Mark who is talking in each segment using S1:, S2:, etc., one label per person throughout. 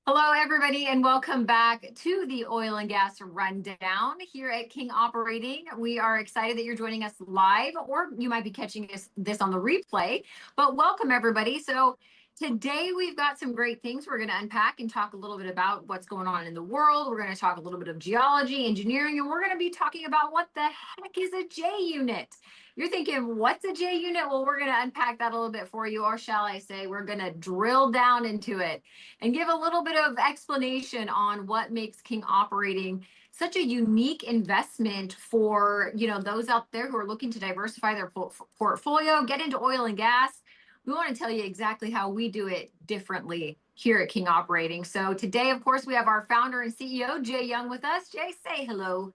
S1: Hello, everybody, and welcome back to the Oil and Gas Rundown here at King Operating. We are excited that you're joining us live, or you might be catching this on the replay, but welcome, everybody. So today we've got some great things we're going to unpack and talk a little bit about what's going on in the world. We're going to talk a little bit of geology, engineering, and we're going to be talking about what the heck is a J unit. You're thinking, what's a J unit? Well, we're going to unpack that a little bit for you, or shall I say, we're going to drill down into it and give a little bit of explanation on what makes King Operating such a unique investment for, those out there who are looking to diversify their portfolio, get into oil and gas. We want to tell you exactly how we do it differently here at King Operating. So today, of course, we have our founder and CEO, Jay Young, with us. Jay, say hello.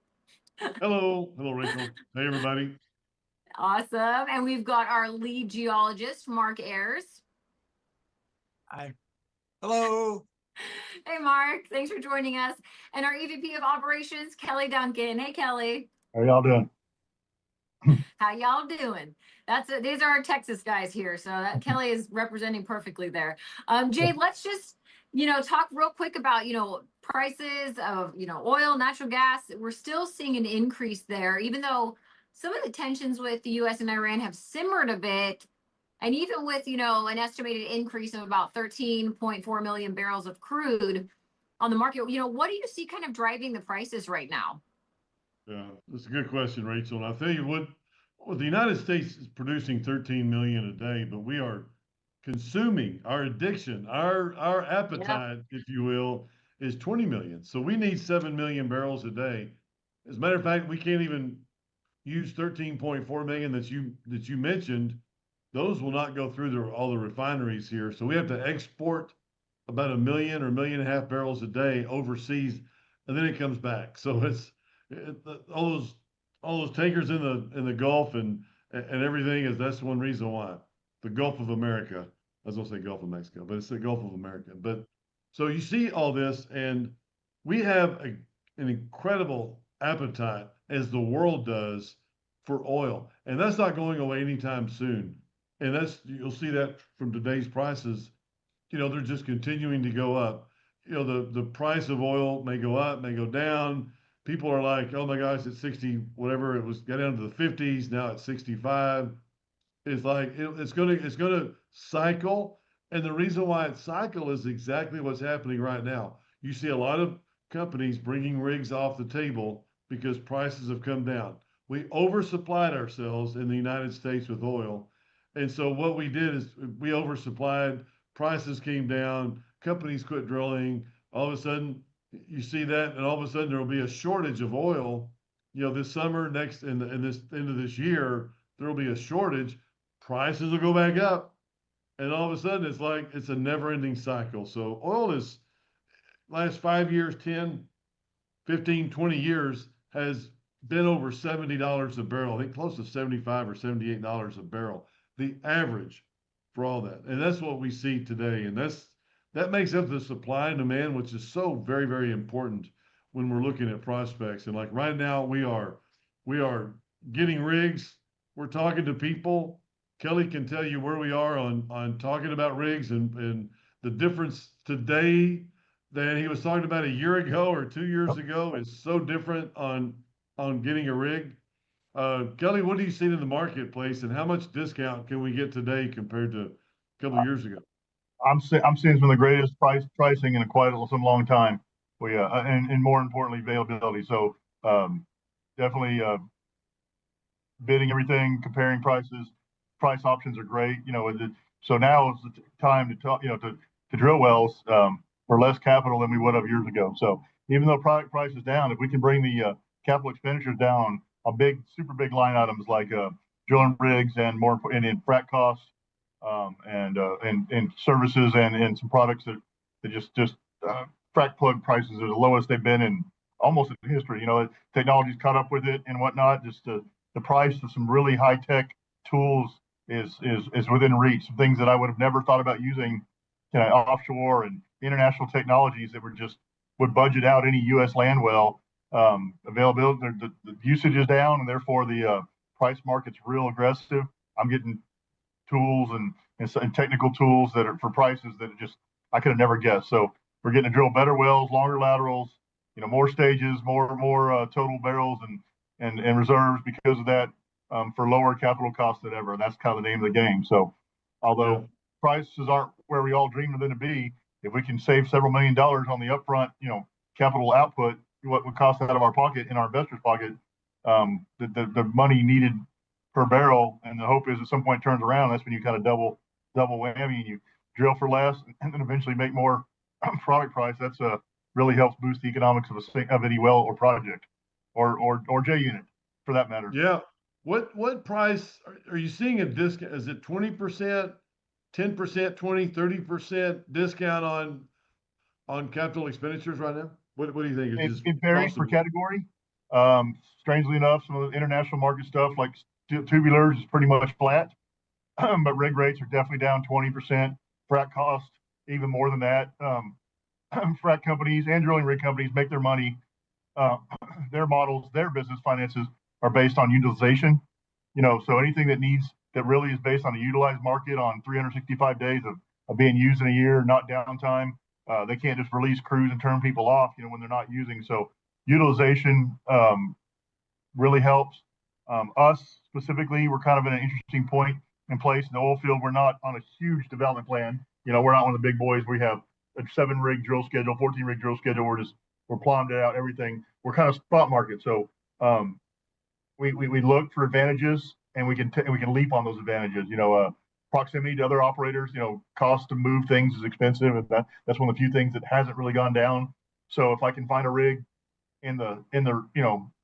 S2: Hello, Rachel. Hey, everybody.
S1: Awesome. And we've got our lead geologist, Mark Ayers.
S3: Hi. Hello.
S1: Hey, Mark. Thanks for joining us. And our EVP of Operations, Kelly Duncan. Hey, Kelly.
S4: How y'all doing?
S1: How y'all doing? These are our Texas guys here. So that Kelly is representing perfectly there. Jay, let's just, talk real quick about, prices of, oil, natural gas. We're still seeing an increase there, even though some of the tensions with the U.S. and Iran have simmered a bit. And even with, an estimated increase of about 13.4 million barrels of crude on the market, what do you see kind of driving the prices right now?
S2: Yeah, that's a good question, Rachel. And I'll tell you what, the United States is producing 13 million a day, but we are consuming our addiction, our appetite, if you will, is 20 million. So we need 7 million barrels a day. As a matter of fact, we can't even use 13.4 million that you mentioned. Those will not go through all the refineries here. So we have to export about 1 million or 1.5 million barrels a day overseas, and then it comes back. So all those tankers in the Gulf and everything that's one reason why. The Gulf of America. I was gonna say Gulf of Mexico, but it's the Gulf of America. But so you see all this, and we have an incredible appetite, as the world does, for oil, and that's not going away anytime soon. And you'll see that from today's prices. They're just continuing to go up. The price of oil may go up, may go down. People are like, oh my gosh, it's 60, whatever it was, got down to the 50s, now it's 65. It's like it's gonna cycle. And the reason why it cycle is exactly what's happening right now. You see a lot of companies bringing rigs off the table because prices have come down. We oversupplied ourselves in the United States with oil. And so what we did is we oversupplied, prices came down, companies quit drilling. All of a sudden, you see that, and all of a sudden there will be a shortage of oil. This summer, next in this end of this year, there will be a shortage. Prices will go back up, and all of a sudden it's a never-ending cycle. So oil is last 5 years, 10, 15, 20 years has been over $70 a barrel. I think close to $75 or $78 a barrel. The average for all that. And that's what we see today. And that makes up the supply and demand, which is so very, very important when we're looking at prospects. And like right now we are getting rigs. We're talking to people. Kelly can tell you where we are on talking about rigs and the difference today than he was talking about a year ago or 2 years ago is so different on getting a rig. Kelly, what do you see in the marketplace, and how much discount can we get today compared to a couple of years ago?
S4: I'm seeing some of the greatest pricing in some long time. And more importantly, availability. So definitely bidding everything, comparing prices. Price options are great. So now is the time to talk. To drill wells for less capital than we would have years ago. So even though product price is down, if we can bring the capital expenditures down, super big line items like drilling rigs and in frac costs and services and some products that just frac plug prices are the lowest they've been in almost in history. Technology's caught up with it and whatnot. Just the price of some really high tech tools is within reach. Some things that I would have never thought about using offshore and international technologies that would budget out any U.S. land well. Availability, the usage is down, and therefore the price market's real aggressive. I'm getting tools and technical tools that are for prices that I could have never guessed. So we're getting to drill better wells, longer laterals, more stages, more total barrels and reserves because of that, for lower capital costs than ever. And that's kind of the name of the game. So although prices aren't where we all dreamed of them to be, if we can save several $1 million on the upfront, capital output, what would cost out of our pocket in our investor's pocket, the money needed per barrel, and the hope is at some point it turns around. That's when you kind of double whammy, and you drill for less and then eventually make more product price. That's really helps boost the economics of any well or project or J unit for that matter.
S2: Yeah. What price are you seeing a discount? Is it 20%, 10%, 20, 30% discount on capital expenditures right now? What do you think?
S4: It varies per category. Strangely enough, some of the international market stuff like tubulars is pretty much flat, but rig rates are definitely down 20%. Frac cost even more than that. Frac companies and drilling rig companies make their money. Their models, their business finances are based on utilization. So anything that really is based on a utilized market on 365 days of being used in a year, not downtime. They can't just release crews and turn people off, when they're not using. So utilization really helps. Us specifically, we're kind of in an interesting point in place in the oil field. We're not on a huge development plan. We're not one of the big boys. We have a 7 rig drill schedule, 14 rig drill schedule. We're plumbed out, everything. We're kind of spot market. So we look for advantages, and we can leap on those advantages. Proximity to other operators. Cost to move things is expensive, and that's one of the few things that hasn't really gone down. So if I can find a rig in the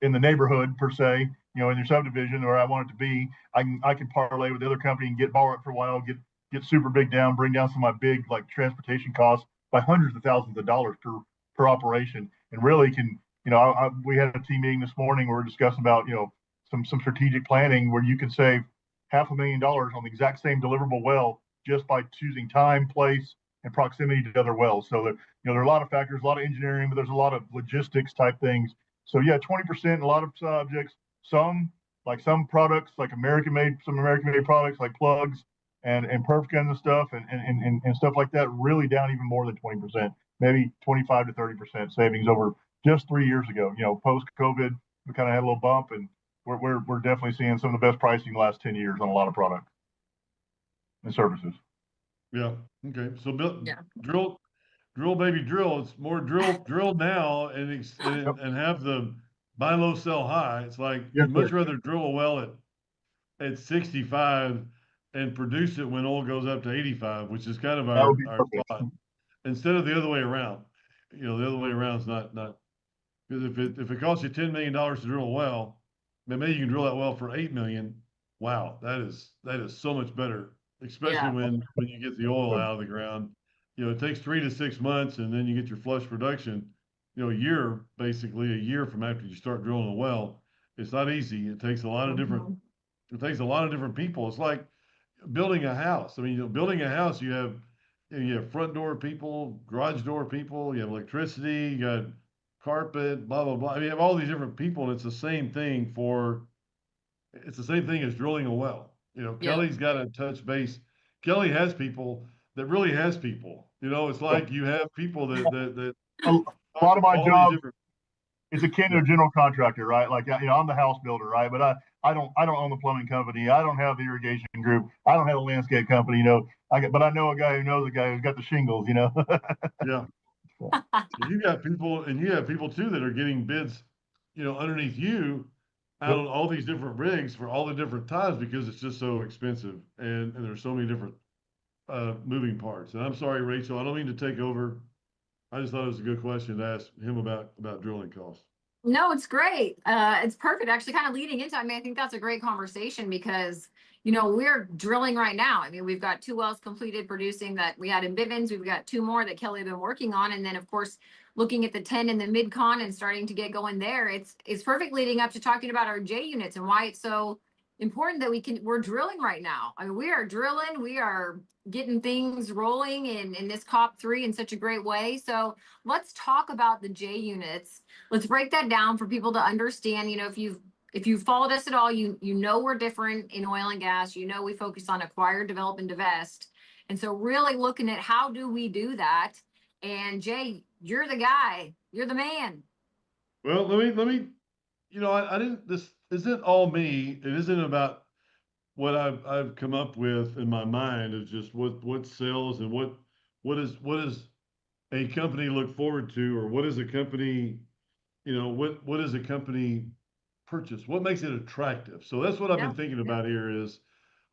S4: neighborhood per se, in your subdivision where I want it to be, I can parlay with the other company and borrow it for a while, get super big down, bring down some of my big transportation costs by hundreds of thousands of dollars per operation, and really can. We had a team meeting this morning where we're discussing about some strategic planning where you can save $500,000 on the exact same deliverable well just by choosing time, place, and proximity to other wells. So there are a lot of factors, a lot of engineering, but there's a lot of logistics type things. So 20%, a lot of subjects, some products like American made products like plugs and perf guns and stuff and stuff like that really down even more than 20%, maybe 25 to 30% savings over just 3 years ago. Post COVID, we kind of had a little bump, and we're definitely seeing some of the best pricing in the last 10 years on a lot of products and services.
S2: Yeah. Okay. So drill, baby, drill. It's more drill now and have the buy low, sell high. It's like you'd much rather drill a well at 65 and produce it when oil goes up to 85, which is kind of our thought, instead of the other way around. The other way around is not because if it costs you $10 million to drill a well, then maybe you can drill that well for $8 million. Wow, that is so much better, especially when you get the oil out of the ground. It takes 3 to 6 months, and then you get your flush production. Basically a year from after you start drilling a well. It's not easy. It takes a lot of different. It takes a lot of different people. It's like building a house. I mean, building a house, you have front door people, garage door people, you have electricity, you got carpet, blah blah blah. I mean, you have all these different people, and it's the same thing as drilling a well. Kelly's got to touch base. Kelly has people that really has people. It's like you have people that
S4: a lot of my job is akin to a general contractor, right? Like, I'm the house builder, right? But I don't own the plumbing company. I don't have the irrigation group. I don't have a landscape company. But I know a guy who knows a guy who's got the shingles.
S2: Yeah. You got people, and you have people too that are getting bids, underneath you out on all these different rigs for all the different times because it's just so expensive and there's so many different moving parts. And I'm sorry, Rachel, I don't mean to take over. I just thought it was a good question to ask him about drilling costs.
S1: No, it's great. It's perfect. Actually, kind of leading into, I think that's a great conversation because, we're drilling right now. I mean, we've got 2 wells completed producing that we had in Bivens. We've got 2 more that Kelly had been working on. And then, of course, looking at the 10 in the mid-con and starting to get going there. It's perfect leading up to talking about our J units and why it's so important that we're drilling right now. I mean, we are drilling. We are getting things rolling in this COP3 in such a great way. So let's talk about the J units. Let's break that down for people to understand. If you've followed us at all, you know we're different in oil and gas. We focus on acquire, develop, and divest. And so really looking at how do we do that And Jay, you're the guy. You're the man.
S2: Well, let me, I didn't, this isn't all me. It isn't about what I've come up with in my mind of just what sells and what is a company look forward to, or what is a company, what is a company purchase? What makes it attractive? So that's what I've been
S1: Yep.
S2: thinking about here is,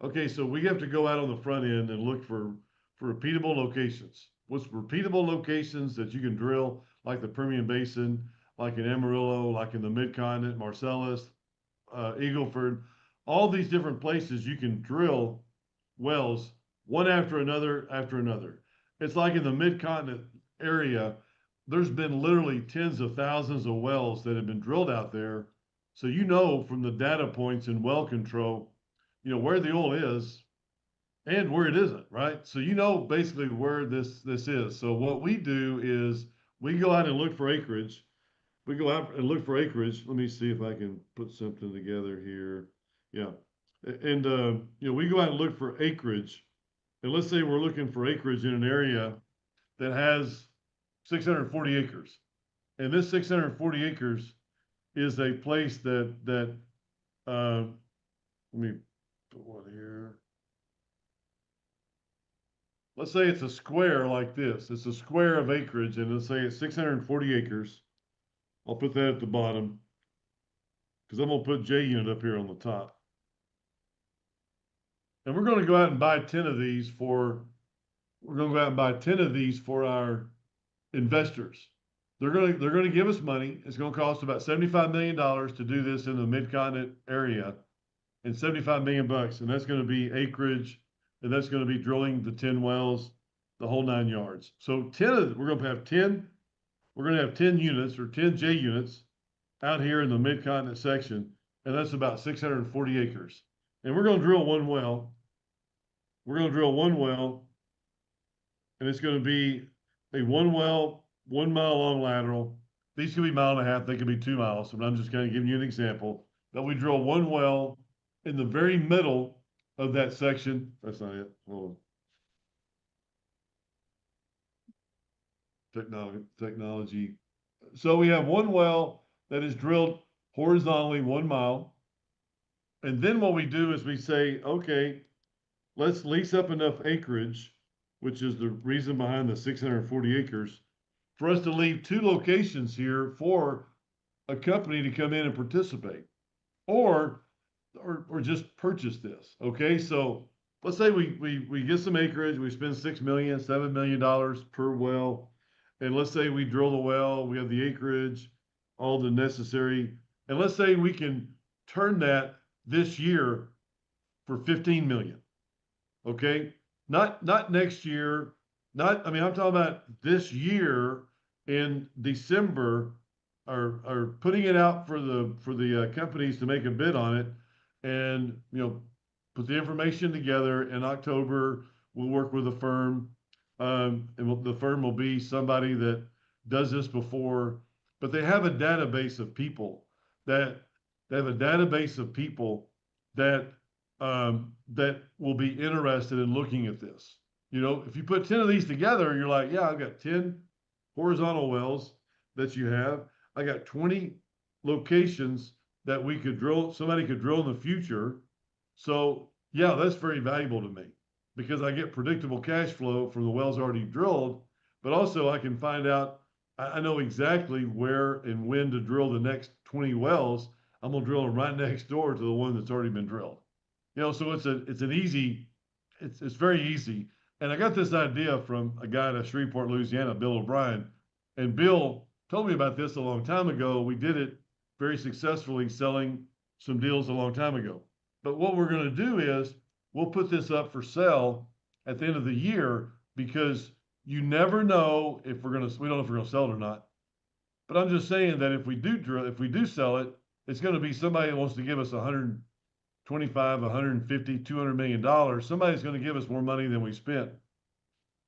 S2: okay, so we have to go out on the front end and look for repeatable locations. What's repeatable locations that you can drill, like the Permian Basin, like in Amarillo, like in the Mid-Continent, Marcellus, Eagleford, all these different places you can drill wells one after another after another. It's like in the Mid-Continent area, there's been literally tens of thousands of wells that have been drilled out there. So from the data points in well control, where the oil is and where it isn't, right? So basically where this is. So what we do is we go out and look for acreage. We go out and look for acreage. Let me see if I can put something together here. Yeah. And we go out and look for acreage. And let's say we're looking for acreage in an area that has 640 acres. And this 640 acres is a place that let me put one here. Let's say it's a square like this. It's a square of acreage, and let's say it's 640 acres. I'll put that at the bottom because I'm gonna put J unit up here on the top. And we're gonna go out and buy 10 of these for our investors. They're gonna give us money. It's gonna cost about $75 million to do this in the Mid-Continent area, and 75 million bucks, and that's gonna be acreage, and that's gonna be drilling the 10 wells, the whole 9 yards. So we're gonna have 10 units or 10 J units out here in the Mid-Continent section, and that's about 640 acres. And we're gonna drill one well. We're gonna drill one well, and it's gonna be a 1 mile long lateral. These could be 1.5 miles, they could be 2 miles, but I'm just kind of giving you an example. That we drill one well in the very middle of that section. That's not it. Hold on. Technology. So we have one well that is drilled horizontally 1 mile. And then what we do is we say, okay, let's lease up enough acreage, which is the reason behind the 640 acres, for us to leave 2 locations here for a company to come in and participate, or just purchase this. Okay, so let's say we get some acreage, we spend $6 million, $7 million per well, and let's say we drill the well, we have the acreage, all the necessary, and let's say we can turn that this year for 15 million. Okay, not next year, I'm talking about this year in December, or putting it out for the companies to make a bid on it, and put the information together. In October, we'll work with a firm, and the firm will be somebody that does this before, but they have a database of people that that will be interested in looking at this. If you put 10 of these together, you're like, yeah, I've got 10 horizontal wells that you have. I got 20 locations that somebody could drill in the future. So yeah, that's very valuable to me because I get predictable cash flow from the wells already drilled, but also I can find out, I know exactly where and when to drill the next 20 wells. I'm gonna drill them right next door to the one that's already been drilled. So it's very easy. And I got this idea from a guy at Shreveport, Louisiana, Bill O'Brien. And Bill told me about this a long time ago. We did it very successfully, selling some deals a long time ago. But what we're going to do is we'll put this up for sale at the end of the year, because you never know we don't know if we're going to sell it or not. But I'm just saying that if we do sell it, it's going to be somebody that wants to give us 125, 150, $200 million. Somebody's going to give us more money than we spent.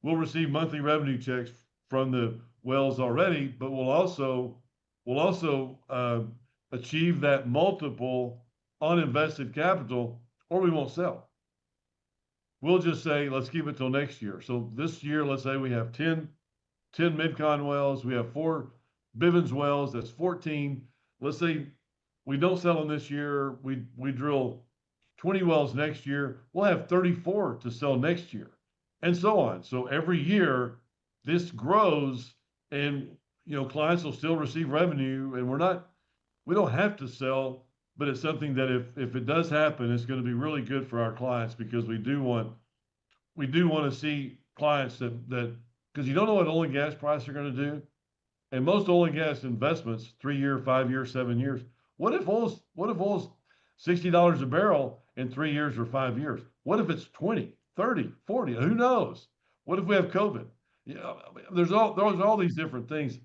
S2: We'll receive monthly revenue checks from the wells already, but we'll also achieve that multiple on invested capital, or we won't sell. We'll just say, let's keep it till next year. So this year, let's say we have 10 10 Midcon wells. We have 4 Bivens wells. That's 14. Let's say we don't sell them this year. We drill 20 wells next year. We'll have 34 to sell next year, and so on. So every year this grows, and clients will still receive revenue, and we don't have to sell, but it's something that if it does happen, it's going to be really good for our clients, because we do want to see clients that because you don't know what oil and gas prices are going to do. And most oil and gas investments, 3 year, 5 year, 7 years. What if oil's $60 a barrel in 3 years or 5 years? What if it's 20, 30, 40? Who knows? What if we have COVID? There's all these different things.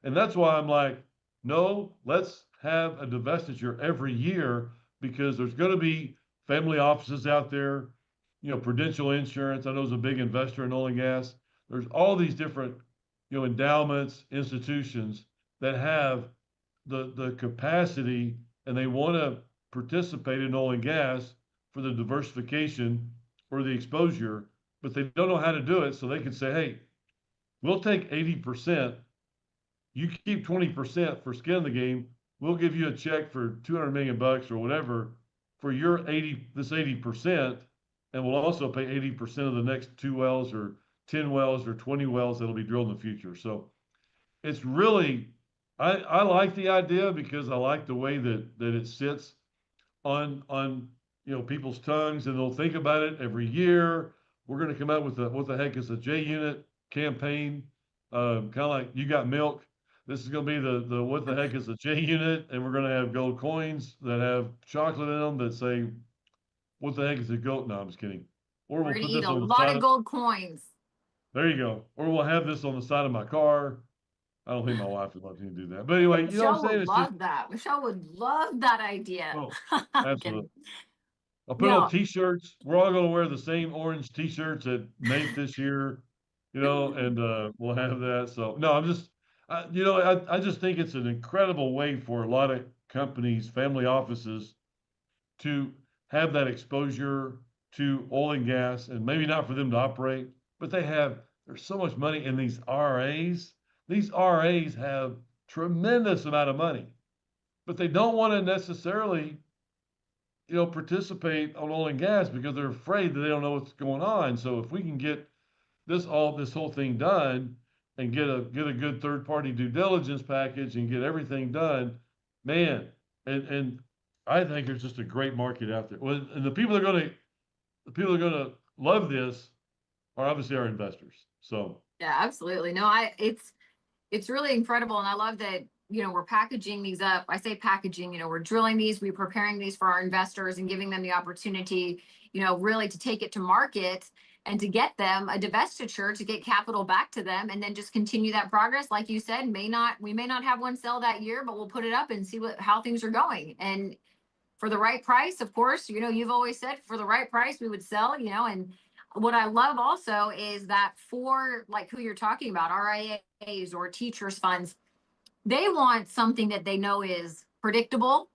S2: And that's why I'm like, no, let's have a divestiture every year, because there's going to be family offices out there, Prudential Insurance, I know, is a big investor in oil and gas. There's all these different, endowments, institutions that have the capacity, and they want to participate in oil and gas for the diversification or the exposure, but they don't know how to do it. So they can say, hey, we'll take 80%. You keep 20% for skin in the game. We'll give you a check for 200 million bucks or whatever for your 80%, and we'll also pay 80% of the next 2 wells or 10 wells or 20 wells that'll be drilled in the future. So it's really, I like the idea, because I like the way that it sits on people's tongues, and they'll think about it every year. We're going to come out with what the heck is a J unit campaign, kind of like You Got Milk. This is going to be the what the heck is a J unit, and we're going to have gold coins that have chocolate in them that say, what the heck is a goat? No, I'm just kidding. Or
S1: We're
S2: we'll
S1: gonna
S2: put
S1: eat
S2: this
S1: a
S2: on the
S1: lot
S2: side
S1: of
S2: of,
S1: gold coins.
S2: there you go. Or we'll have this on the side of my car. I don't think my wife would let me do that. But anyway, you know what I'm
S1: Michelle
S2: saying?
S1: would
S2: It's just,
S1: love that. Michelle would love that idea.
S2: oh,
S1: I'm
S2: absolutely.
S1: kidding.
S2: I'll put on
S1: No,
S2: t-shirts. We're all going to wear the same orange t-shirts at NATE this year, and we'll have that. So no, I just think it's an incredible way for a lot of companies, family offices, to have that exposure to oil and gas, and maybe not for them to operate, but there's so much money in these RAs. These RAs have tremendous amount of money, but they don't want to necessarily, participate on oil and gas, because they're afraid that they don't know what's going on. So if we can get this whole thing done, and get a good third party due diligence package, and get everything done, man, and I think there's just a great market out there. Well, and the people that are gonna love this are obviously our investors. So
S1: yeah, absolutely. No, it's really incredible. And I love that, we're packaging these up. I say packaging, we're drilling these, we're preparing these for our investors and giving them the opportunity, really to take it to market and to get them a divestiture, to get capital back to them, and then just continue that progress. Like you said, we may not have one sell that year, but we'll put it up and see how things are going. And for the right price, of course, you've always said for the right price, we would sell, and what I love also is that for like who you're talking about, RIAs or teachers funds, they want something that they know is predictable,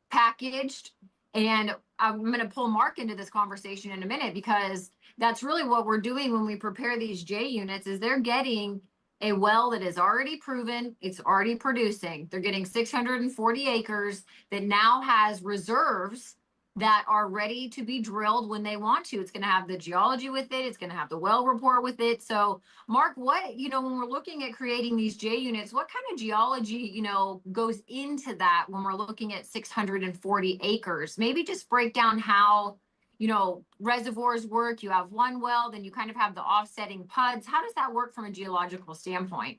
S1: packaged. And I'm going to pull Mark into this conversation in a minute, because that's really what we're doing when we prepare these J units. Is they're getting a well that is already proven, it's already producing. They're getting 640 acres that now has reserves that are ready to be drilled when they want to. It's going to have the geology with it. It's going to have the well report with it. So Mark, when we're looking at creating these J units, what kind of geology, goes into that when we're looking at 640 acres? Maybe just break down how, reservoirs work. You have one well, then you kind of have the offsetting PUDs. How does that work from a geological standpoint?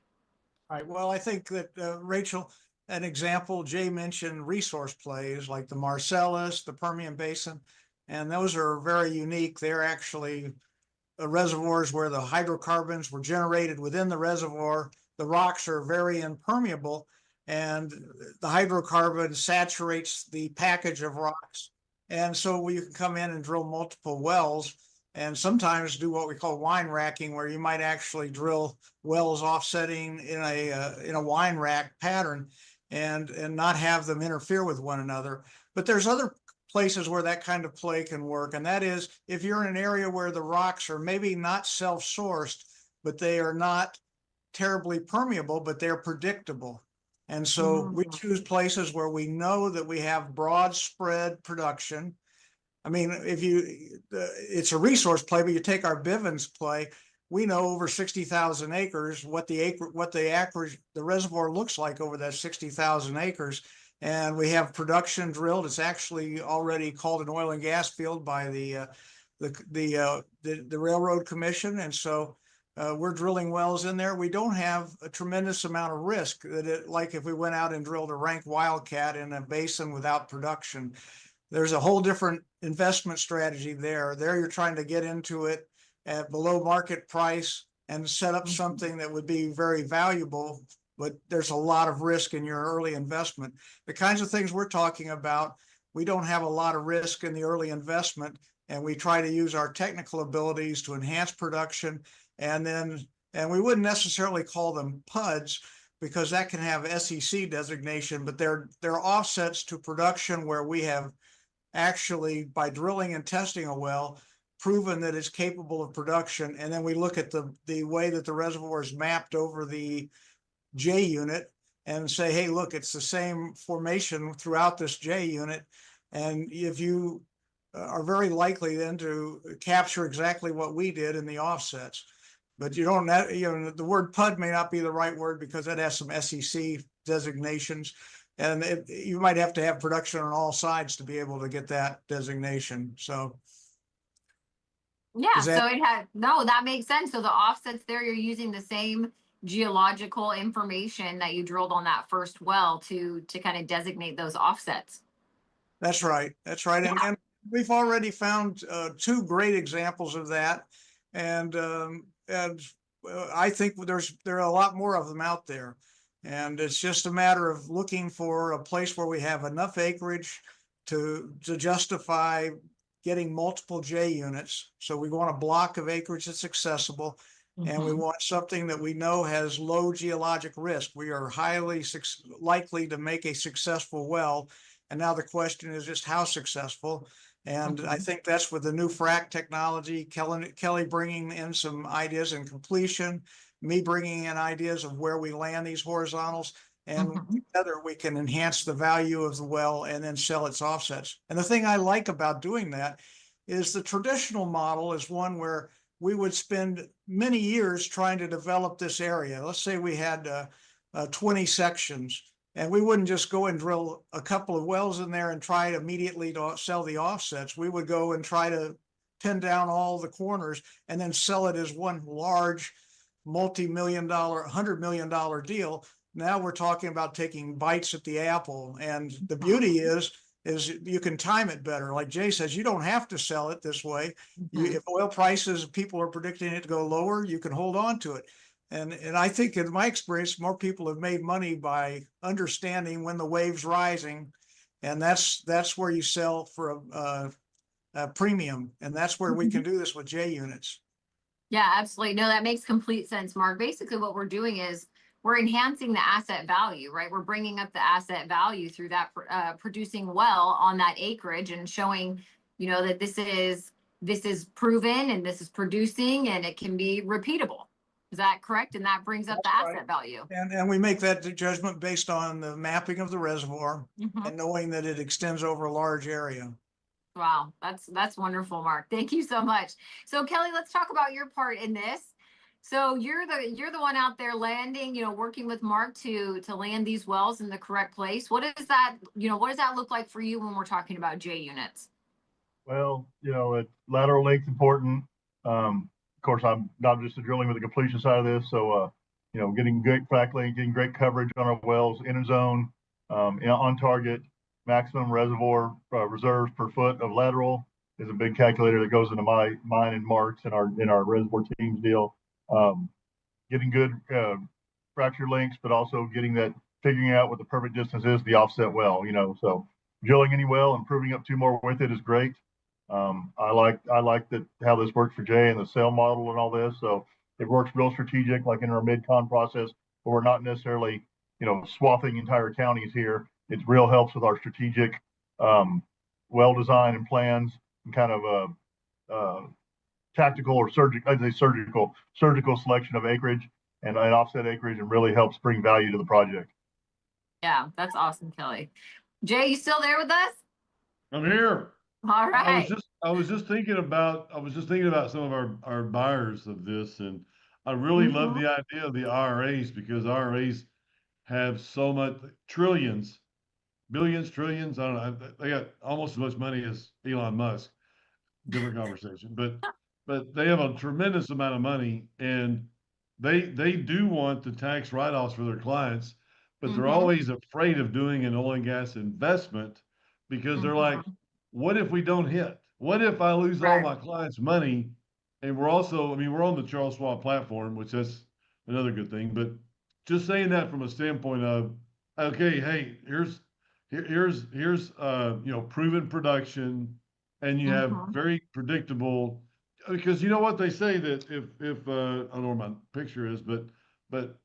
S3: All right. Well, I think that Rachel, an example, Jay mentioned resource plays like the Marcellus, the Permian Basin, and those are very unique. They're actually reservoirs where the hydrocarbons were generated within the reservoir. The rocks are very impermeable, and the hydrocarbon saturates the package of rocks. And so you can come in and drill multiple wells, and sometimes do what we call wine racking, where you might actually drill wells offsetting in a wine rack pattern, and not have them interfere with one another. But there's other places where that kind of play can work, and that is if you're in an area where the rocks are maybe not self-sourced, but they are not terribly permeable, but they're predictable. And so we choose places where we know that we have broad spread production. I mean, it's a resource play, but you take our Bivens play, we know over 60,000 acres, what the reservoir looks like over that 60,000 acres. And we have production drilled. It's actually already called an oil and gas field by the Railroad Commission. And so we're drilling wells in there. We don't have a tremendous amount of risk like if we went out and drilled a rank wildcat in a basin without production. There's a whole different investment strategy there. There you're trying to get into it at below market price and set up something that would be very valuable, but there's a lot of risk in your early investment. The kinds of things we're talking about, we don't have a lot of risk in the early investment, and we try to use our technical abilities to enhance production. And we wouldn't necessarily call them PUDs because that can have SEC designation, but they're offsets to production where we have actually, by drilling and testing a well, proven that it's capable of production. And then we look at the way that the reservoir is mapped over the J unit and say, hey, look, it's the same formation throughout this J unit. And if you are very likely then to capture exactly what we did in the offsets. But you don't, the word PUD may not be the right word because it has some SEC designations. And you might have to have production on all sides to be able to get that designation. So.
S1: Yeah, so that makes sense. So the offsets there, you're using the same geological information that you drilled on that first well to kind of designate those offsets.
S3: That's right. That's right. Yeah. And we've already found 2 great examples of that. And I think there are a lot more of them out there. And it's just a matter of looking for a place where we have enough acreage to justify getting multiple J units. So we want a block of acreage that's accessible, and we want something that we know has low geologic risk. We are highly likely to make a successful well. And now the question is just how successful. And I think that's with the new frac technology, Kelly bringing in some ideas in completion, me bringing in ideas of where we land these horizontals, and together we can enhance the value of the well and then sell its offsets. And the thing I like about doing that is the traditional model is one where we would spend many years trying to develop this area. Let's say we had 20 sections, and we wouldn't just go and drill a couple of wells in there and try immediately to sell the offsets. We would go and try to pin down all the corners and then sell it as one large multi-million-dollar, $100 million deal. Now we're talking about taking bites at the apple. And the beauty is you can time it better. Like Jay says, you don't have to sell it this way. If oil prices, people are predicting it to go lower, you can hold on to it. And I think in my experience, more people have made money by understanding when the wave's rising. And that's where you sell for a premium. And that's where we can do this with J units.
S1: Yeah, absolutely. No, that makes complete sense, Mark. Basically what we're doing is we're enhancing the asset value, right? We're bringing up the asset value through that producing well on that acreage and showing, that this is proven and this is producing and it can be repeatable. Is that correct? And that brings up the asset value.
S3: And we make that judgment based on the mapping of the reservoir and knowing that it extends over a large area.
S1: Wow, that's wonderful, Mark. Thank you so much. So Kelly, let's talk about your part in this. So you're the one out there landing, working with Mark to land these wells in the correct place. What does that look like for you when we're talking about J units?
S4: Well, lateral length important. Of course, I'm not just drilling with the completion side of this. So, getting great frac length, getting great coverage on our wells in a zone, on target, maximum reservoir reserves per foot of lateral is a big calculator that goes into mine and Mark's in our reservoir teams deal. Getting good fracture lengths, but also figuring out what the perfect distance is, the offset well, so drilling any well and proving up 2 more with it is great. I like how this works for Jay and the sale model and all this. So it works real strategic, like in our mid-con process, but we're not necessarily, swathing entire counties here. It real helps with our strategic well design and plans and kind of tactical or surgical selection of acreage. and offset acreage, and really helps bring value to the project.
S1: Yeah, that's awesome, Kelly. Jay, you still there with us?
S2: I'm here.
S1: All right.
S2: I was just thinking about some of our buyers of this, and I really love the idea of the IRAs, because IRAs have so much trillions, billions, trillions. I don't know. They got almost as much money as Elon Musk. Different conversation, but they have a tremendous amount of money, and they do want the tax write-offs for their clients, but they're always afraid of doing an oil and gas investment, because they're like, what if we don't hit? What if I lose all my clients' money? And we're also, I mean, we're on the Charles Schwab platform, which that's another good thing. But just saying that from a standpoint of, okay, hey, here's proven production, and you have very predictable, because you know what they say, that if I don't know where my picture is, but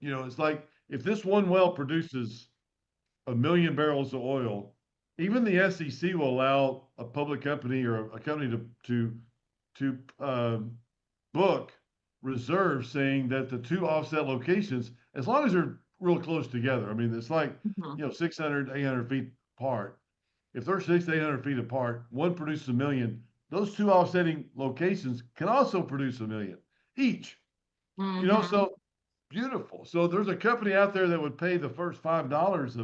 S2: it's like, if this one well produces 1 million barrels of oil, even the SEC will allow a public company or a company to book reserves, saying that the two offset locations, as long as they're real close together, I mean, it's like 600, 800 feet apart. If they're 600 to 800 feet apart, one produces 1 million. Those two offsetting locations can also produce 1 million each. So beautiful. So there's a company out there that would pay the first $5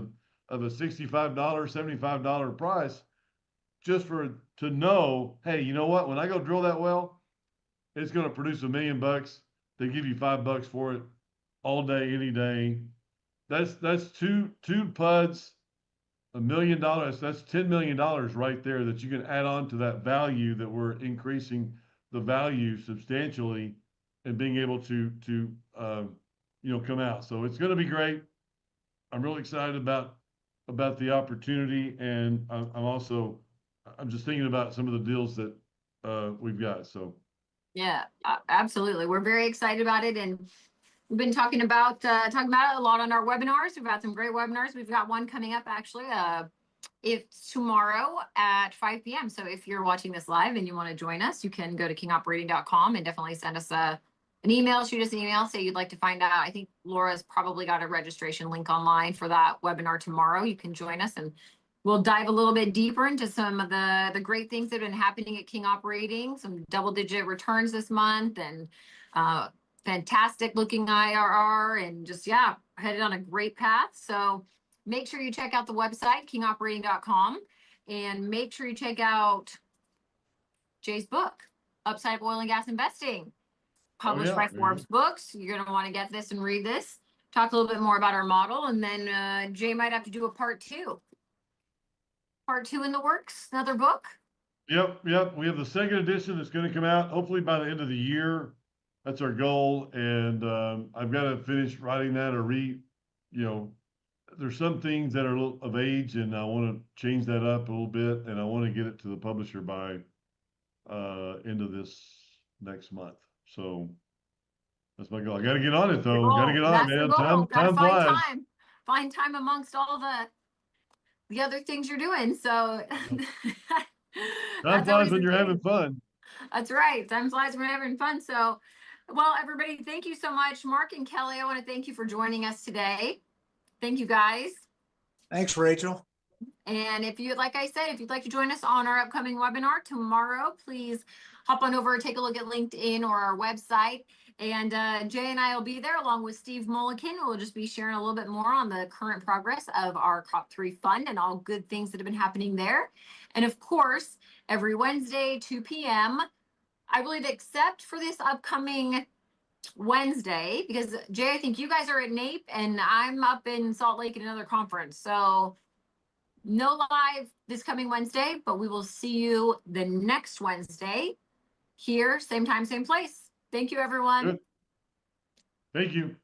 S2: of a $65, $75 price, just to know, hey, you know what? When I go drill that well, it's going to produce $1 million. They give you $5 for it all day, any day. That's two PUDs, $1 million. That's $10 million right there that you can add on to that value, that we're increasing the value substantially, and being able to come out. So it's going to be great. I'm really excited about the opportunity, and I'm just thinking about some of the deals that we've got. So
S1: yeah, absolutely. We're very excited about it, and we've been talking about it a lot on our webinars. We've got some great webinars. We've got one coming up actually. It's tomorrow at 5 p.m. So if you're watching this live and you want to join us, you can go to kingoperating.com and definitely send us an email, shoot us an email, say you'd like to find out. I think Laura's probably got a registration link online for that webinar tomorrow. You can join us, and we'll dive a little bit deeper into some of the great things that have been happening at King Operating, some double-digit returns this month, and fantastic looking IRR, and just, headed on a great path. So make sure you check out the website, kingoperating.com, and make sure you check out Jay's book, Upside of Oil and Gas Investing, published by Forbes Books. You're going to want to get this and read this. Talk a little bit more about our model, and then Jay might have to do a part two. Part two in the works, another book?
S2: Yep. We have the second edition that's going to come out hopefully by the end of the year. That's our goal. And I've got to finish writing that, or there's some things that are of age, and I want to change that up a little bit, and I want to get it to the publisher by end of this next month. So that's my goal. I got to get on it though. Got to get on it, man. Time flies.
S1: Find time amongst all the other things you're doing. So
S2: time flies when you're having fun.
S1: That's right. Time flies when you're having fun. So, well, everybody, thank you so much. Mark and Kelly, I want to thank you for joining us today. Thank you, guys.
S3: Thanks, Rachel.
S1: And if you'd like to join us on our upcoming webinar tomorrow, please hop on over and take a look at LinkedIn or our website. And Jay and I will be there along with Steve Mulliken. We'll just be sharing a little bit more on the current progress of our Crop 3 fund and all good things that have been happening there. And of course, every Wednesday, 2 p.m., I believe, except for this upcoming Wednesday, because Jay, I think you guys are at NAPE and I'm up in Salt Lake at another conference. So no live this coming Wednesday, but we will see you the next Wednesday here, same time, same place. Thank you, everyone.
S2: Good. Thank you.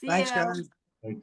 S1: See
S3: Thanks,
S1: ya.
S3: guys.
S4: Thanks.